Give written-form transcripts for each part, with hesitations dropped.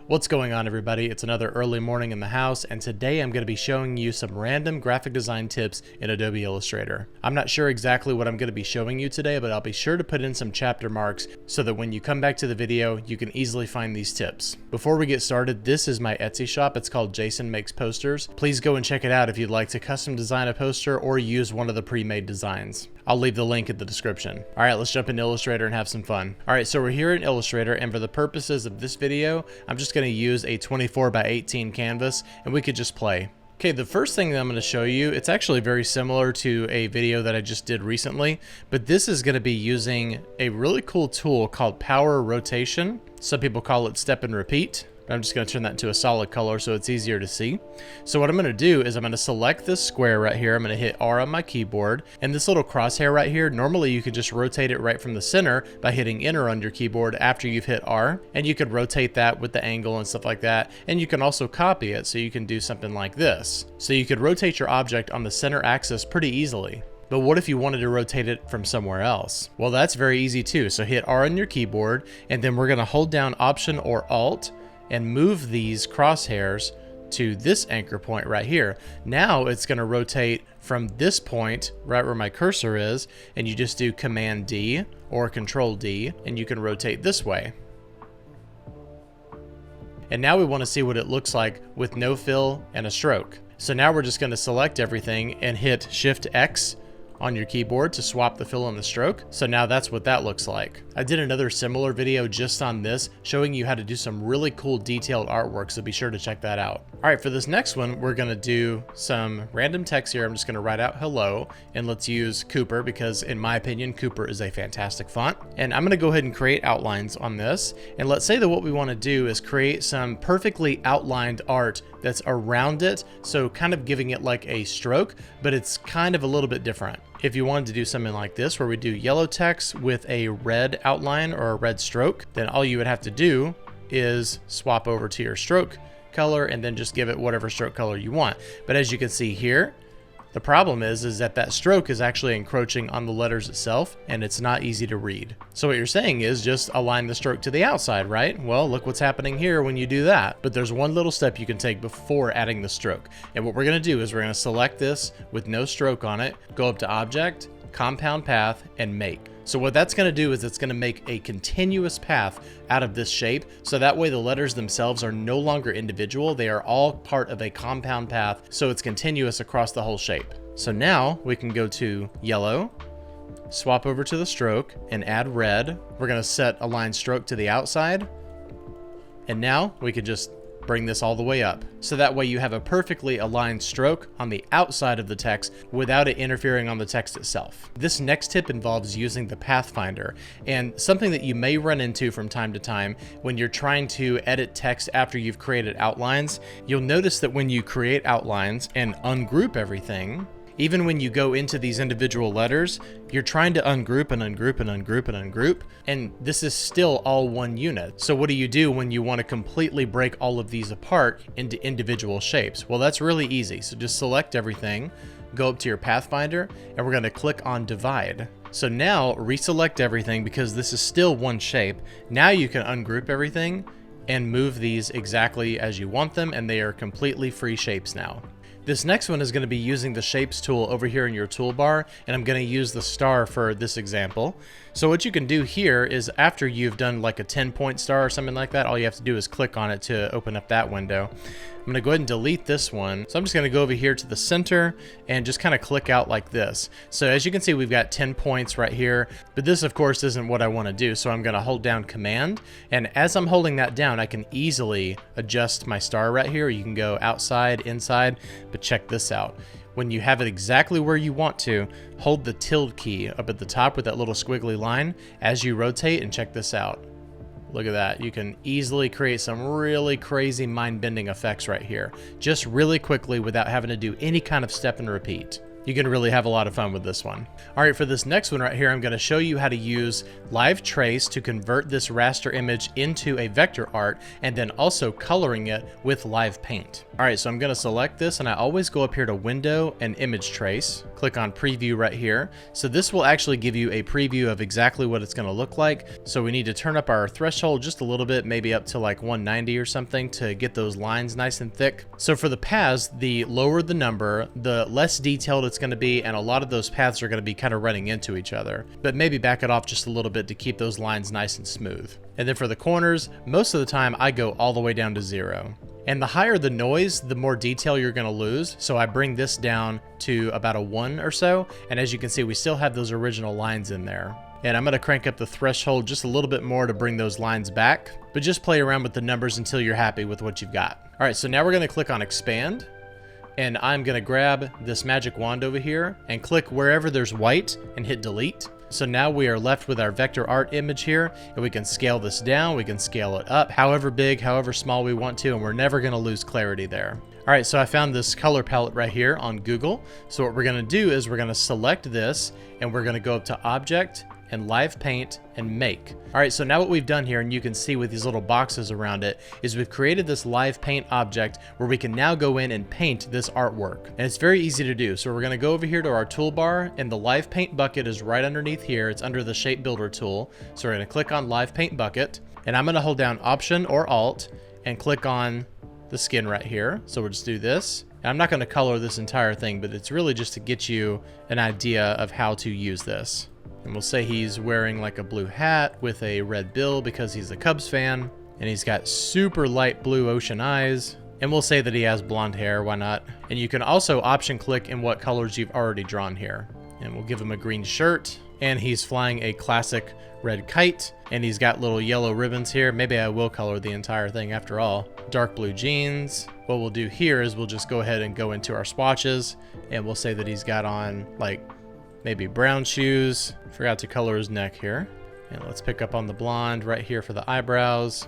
What's going on, everybody? It's another early morning in the house, and today I'm going to be showing you some random graphic design tips in Adobe Illustrator. I'm not sure exactly what I'm going to be showing you today, but I'll be sure to put in some chapter marks so that when you come back to the video, you can easily find these tips. Before we get started, this is my Etsy shop. It's called Jason Makes Posters. Please go and check it out if you'd like to custom design a poster or use one of the pre-made designs. I'll leave the link in the description. All right, let's jump into Illustrator and have some fun. All right, so we're here in Illustrator, and for the purposes of this video, I'm just going to use a 24 by 18 canvas, and we could just play. Okay, the first thing that I'm going to show you, it's actually very similar to a video that I just did recently, but this is going to be using a really cool tool called Power Rotation. Some people call it Step and Repeat. I'm just going to turn that into a solid color so it's easier to see. So what I'm going to do is I'm going to select this square right here. I'm going to hit R on my keyboard, and this little crosshair right here, normally you could just rotate it right from the center by hitting Enter on your keyboard after you've hit R, and you could rotate that with the angle and stuff like that. And you can also copy it, so you can do something like this. So you could rotate your object on the center axis pretty easily. But what if you wanted to rotate it from somewhere else? Well, that's very easy too. So hit R on your keyboard, and then we're going to hold down Option or Alt and move these crosshairs to this anchor point right here. Now it's going to rotate from this point right where my cursor is, and you just do Command D or Control D, and you can rotate this way. And now we want to see what it looks like with no fill and a stroke. So now we're just going to select everything and hit Shift X on your keyboard to swap the fill and the stroke. So now that's what that looks like. I did another similar video just on this, showing you how to do some really cool detailed artwork, so be sure to check that out. All right, for this next one, we're gonna do some random text here. I'm just gonna write out hello, and let's use Cooper because in my opinion, Cooper is a fantastic font. And I'm gonna go ahead and create outlines on this. And let's say that what we wanna do is create some perfectly outlined art that's around it, so kind of giving it like a stroke, but it's kind of a little bit different. If you wanted to do something like this, where we do yellow text with a red outline or a red stroke, then all you would have to do is swap over to your stroke color and then just give it whatever stroke color you want. But as you can see here, the problem is that that stroke is actually encroaching on the letters itself, and it's not easy to read. So what you're saying is just align the stroke to the outside, right? Well, look what's happening here when you do that. But there's one little step you can take before adding the stroke. And what we're going to do is we're going to select this with no stroke on it, go up to Object, Compound Path, and Make. So what that's going to do is it's going to make a continuous path out of this shape, so that way the letters themselves are no longer individual. They are all part of a compound path, so it's continuous across the whole shape. So now we can go to yellow, swap over to the stroke, and add red. We're going to set align stroke to the outside, and now we can just bring this all the way up. So that way you have a perfectly aligned stroke on the outside of the text without it interfering on the text itself. This next tip involves using the Pathfinder, and something that you may run into from time to time when you're trying to edit text after you've created outlines. You'll notice that when you create outlines and ungroup everything, even when you go into these individual letters, you're trying to ungroup and ungroup and ungroup and ungroup, and this is still all one unit. So what do you do when you want to completely break all of these apart into individual shapes? Well, that's really easy. So just select everything, go up to your Pathfinder, and we're going to click on Divide. So now reselect everything because this is still one shape. Now you can ungroup everything and move these exactly as you want them, and they are completely free shapes now. This next one is going to be using the Shapes tool over here in your toolbar, and I'm going to use the star for this example. So what you can do here is after you've done like a 10-point star or something like that, all you have to do is click on it to open up that window. I'm going to go ahead and delete this one. So I'm just going to go over here to the center and just kind of click out like this. So as you can see, we've got 10 points right here, but this of course isn't what I want to do. So I'm going to hold down Command, and as I'm holding that down, I can easily adjust my star right here. You can go outside, inside, but check this out. When you have it exactly where you want to, hold the tilde key up at the top with that little squiggly line as you rotate, and check this out. Look at that. You can easily create some really crazy mind-bending effects right here, just really quickly without having to do any kind of step and repeat. You can really have a lot of fun with this one. All right, for this next one right here, I'm gonna show you how to use Live Trace to convert this raster image into a vector art, and then also coloring it with Live Paint. All right, so I'm gonna select this, and I always go up here to Window and Image Trace. Click on Preview right here. So this will actually give you a preview of exactly what it's gonna look like. So we need to turn up our threshold just a little bit, maybe up to like 190 or something to get those lines nice and thick. So for the paths, the lower the number, the less detailed it's going to be, and a lot of those paths are going to be kind of running into each other. But maybe back it off just a little bit to keep those lines nice and smooth. And then for the corners, most of the time I go all the way down to 0. And the higher the noise, the more detail you're going to lose. So I bring this down to about a 1 or so. And as you can see, we still have those original lines in there. And I'm going to crank up the threshold just a little bit more to bring those lines back. But just play around with the numbers until you're happy with what you've got. All right, so now we're going to click on Expand. And I'm going to grab this magic wand over here and click wherever there's white and hit delete. So now we are left with our vector art image here, and we can scale this down, we can scale it up, however big, however small we want to, and we're never going to lose clarity there. All right, so I found this color palette right here on Google. So what we're going to do is we're going to select this, and we're going to go up to Object and Live Paint and Make. All right, so now what we've done here, and you can see with these little boxes around it, is we've created this Live Paint object where we can now go in and paint this artwork. And it's very easy to do. So we're gonna go over here to our toolbar, and the Live Paint bucket is right underneath here. It's under the Shape Builder tool. So we're gonna click on Live Paint bucket, and I'm gonna hold down Option or Alt and click on the skin right here. So we'll just do this. And I'm not gonna color this entire thing, but it's really just to get you an idea of how to use this. And we'll say he's wearing like a blue hat with a red bill because he's a Cubs fan. And he's got super light blue ocean eyes. And we'll say that he has blonde hair, why not? And you can also option click in what colors you've already drawn here. And we'll give him a green shirt. And he's flying a classic red kite. And he's got little yellow ribbons here. Maybe I will color the entire thing after all. Dark blue jeans. What we'll do here is we'll just go ahead and go into our swatches. And we'll say that he's got on like maybe brown shoes. Forgot to color his neck here. And let's pick up on the blonde right here for the eyebrows.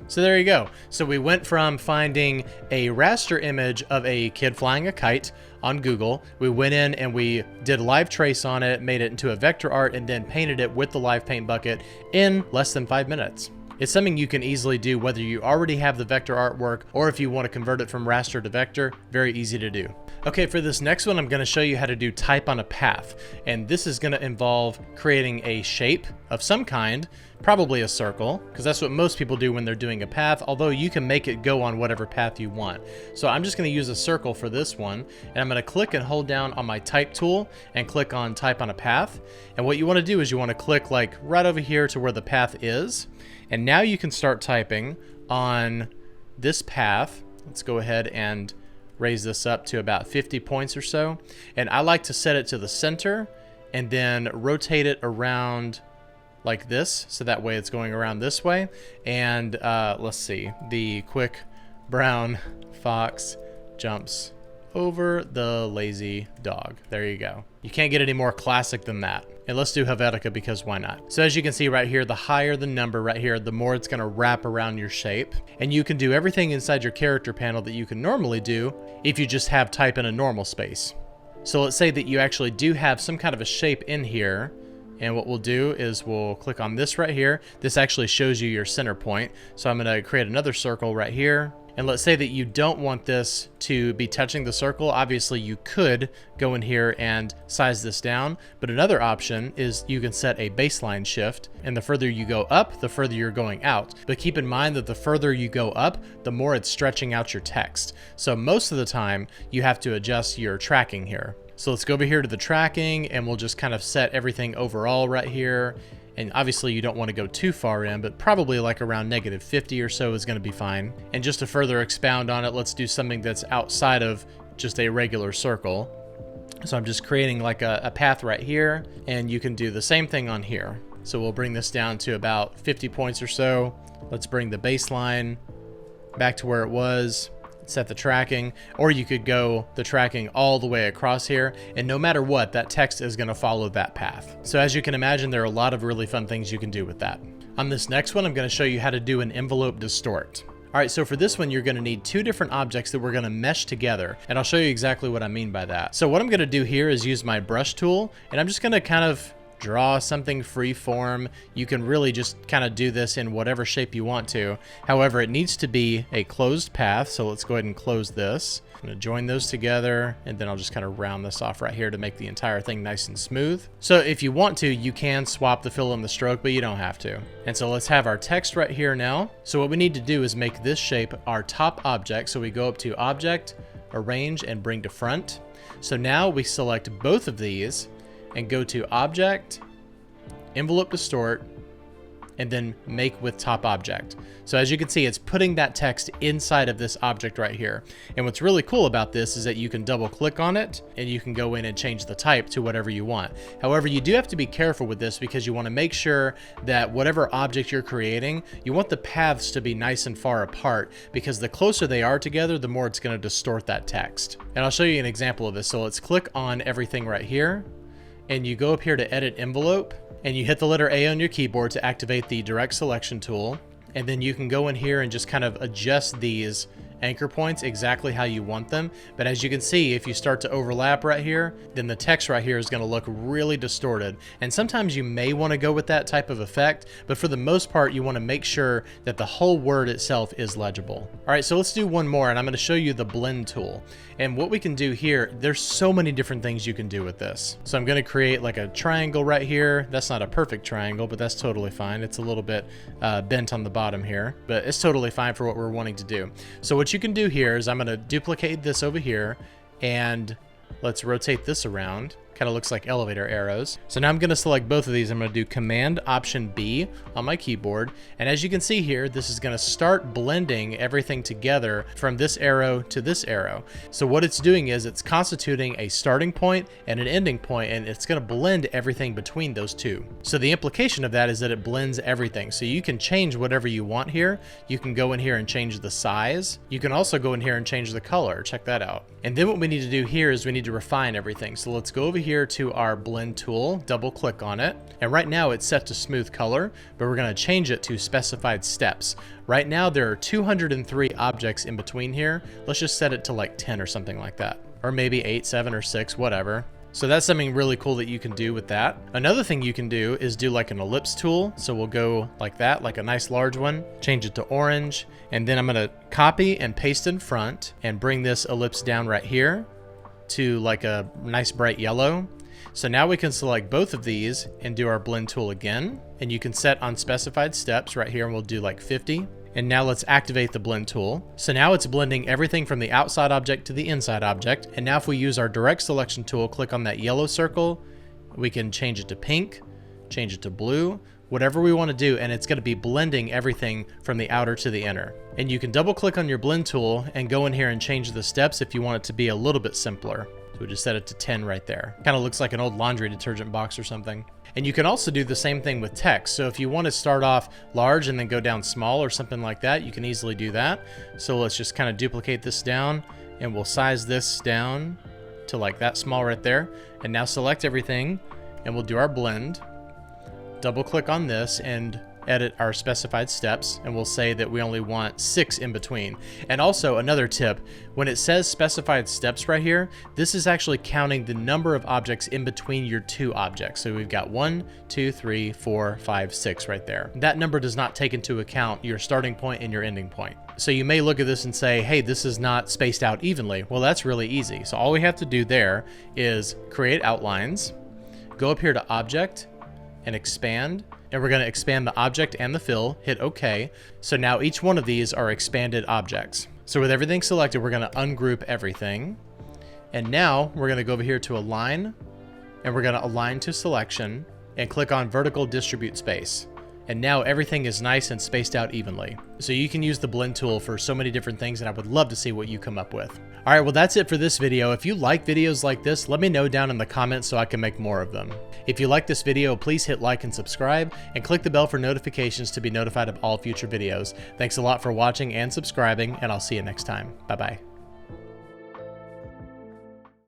So there you go. So we went from finding a raster image of a kid flying a kite on Google. We went in and we did Live Trace on it, made it into a vector art, and then painted it with the Live Paint bucket in less than 5 minutes. It's something you can easily do whether you already have the vector artwork or if you want to convert it from raster to vector. Very easy to do. Okay, for this next one, I'm going to show you how to do type on a path. And this is going to involve creating a shape of some kind, probably a circle, because that's what most people do when they're doing a path, although you can make it go on whatever path you want. So I'm just going to use a circle for this one, and I'm going to click and hold down on my type tool and click on type on a path. And what you want to do is you want to click like right over here to where the path is. And now you can start typing on this path. Let's go ahead and raise this up to about 50 points or so. And I like to set it to the center and then rotate it around like this. So that way it's going around this way. And let's see, the quick brown fox jumps over the lazy dog. There you go. You can't get any more classic than that. And let's do Helvetica because why not? So as you can see right here, the higher the number right here, the more it's going to wrap around your shape. And you can do everything inside your character panel that you can normally do if you just have type in a normal space. So let's say that you actually do have some kind of a shape in here. And what we'll do is we'll click on this right here. This actually shows you your center point. So I'm going to create another circle right here. And let's say that you don't want this to be touching the circle. Obviously, you could go in here and size this down. But another option is you can set a baseline shift. And the further you go up, the further you're going out. But keep in mind that the further you go up, the more it's stretching out your text. So most of the time, you have to adjust your tracking here. So let's go over here to the tracking, and we'll just kind of set everything overall right here. And obviously you don't want to go too far in, but probably like around -50 or so is going to be fine. And just to further expound on it, let's do something that's outside of just a regular circle. So I'm just creating like a path right here, and you can do the same thing on here. So we'll bring this down to about 50 points or so. Let's bring the baseline back to where it was. Set the tracking, or you could go the tracking all the way across here, and no matter what, that text is going to follow that path. So as you can imagine, there are a lot of really fun things you can do with that. On this next one, I'm going to show you how to do an envelope distort. All right, so for this one, you're gonna need two different objects that we're gonna mesh together, and I'll show you exactly what I mean by that. So what I'm gonna do here is use my brush tool, and I'm just gonna kind of draw something free form. You can really just kind of do this in whatever shape you want to. However, it needs to be a closed path, so let's go ahead and close this. I'm gonna join those together, and then I'll just kind of round this off right here to make the entire thing nice and smooth. So if you want to, you can swap the fill and the stroke, but you don't have to. And so let's have our text right here now. So what we need to do is make this shape our top object. So we go up to Object, Arrange, and Bring to Front. So now we select both of these and go to Object, Envelope Distort, and then Make with Top Object. So as you can see, it's putting that text inside of this object right here. And what's really cool about this is that you can double click on it and you can go in and change the type to whatever you want. However, you do have to be careful with this because you want to make sure that whatever object you're creating, you want the paths to be nice and far apart, because the closer they are together, the more it's going to distort that text. And I'll show you an example of this. So let's click on everything right here, and you go up here to Edit Envelope, and you hit the letter A on your keyboard to activate the direct selection tool. And then you can go in here and just kind of adjust these anchor points exactly how you want them. But as you can see, if you start to overlap right here, then the text right here is going to look really distorted. And sometimes you may want to go with that type of effect, but for the most part, you want to make sure that the whole word itself is legible. All right, so let's do one more, and I'm going to show you the blend tool. And what we can do here, there's so many different things you can do with this. So I'm going to create like a triangle right here. That's not a perfect triangle, but that's totally fine. It's a little bit bent on the bottom here, but it's totally fine for what we're wanting to do. So what you can do here is I'm going to duplicate this over here, and let's rotate this around. Kind of looks like elevator arrows. So now I'm going to select both of these. I'm going to do Command Option B on my keyboard. And as you can see here, this is going to start blending everything together from this arrow to this arrow. So what it's doing is it's constituting a starting point and an ending point, and it's going to blend everything between those two. So the implication of that is that it blends everything. So you can change whatever you want here. You can go in here and change the size. You can also go in here and change the color. Check that out. And then what we need to do here is we need to refine everything. So let's go over here to our blend tool, double click on it. And right now it's set to smooth color, but we're going to change it to specified steps. Right now there are 203 objects in between here. Let's just set it to like 10 or something like that. Or maybe 8, 7, or 6, whatever. So that's something really cool that you can do with that. Another thing you can do is do like an ellipse tool. So we'll go like that, like a nice large one, change it to orange, and then I'm going to copy and paste in front and bring this ellipse down right here to like a nice bright yellow. So now we can select both of these and do our blend tool again. And you can set on specified steps right here, and we'll do like 50. And now let's activate the blend tool. So now it's blending everything from the outside object to the inside object. And now if we use our direct selection tool, click on that yellow circle, we can change it to pink, change it to blue, whatever we want to do, and it's going to be blending everything from the outer to the inner. And you can double click on your blend tool and go in here and change the steps if you want it to be a little bit simpler. So we just set it to 10 right there. Kind of looks like an old laundry detergent box or something. And you can also do the same thing with text. So if you want to start off large and then go down small or something like that, you can easily do that. So let's just kind of duplicate this down, and we'll size this down to like that small right there. And now select everything, and we'll do our blend. Double click on this and edit our specified steps, and we'll say that we only want 6 in between. And also another tip, when it says specified steps right here, this is actually counting the number of objects in between your two objects. So we've got 1, 2, 3, 4, 5, 6 right there. That number does not take into account your starting point and your ending point. So you may look at this and say, hey, this is not spaced out evenly. Well, that's really easy. So all we have to do there is create outlines, go up here to Object and Expand, and we're going to expand the object and the fill, hit OK. So now each one of these are expanded objects. So with everything selected, we're going to ungroup everything. And now we're going to go over here to Align, and we're going to align to selection and click on Vertical Distribute Space. And now everything is nice and spaced out evenly. So you can use the blend tool for so many different things, and I would love to see what you come up with. All right, well, that's it for this video. If you like videos like this, let me know down in the comments so I can make more of them. If you like this video, please hit like and subscribe, and click the bell for notifications to be notified of all future videos. Thanks a lot for watching and subscribing, and I'll see you next time. Bye-bye.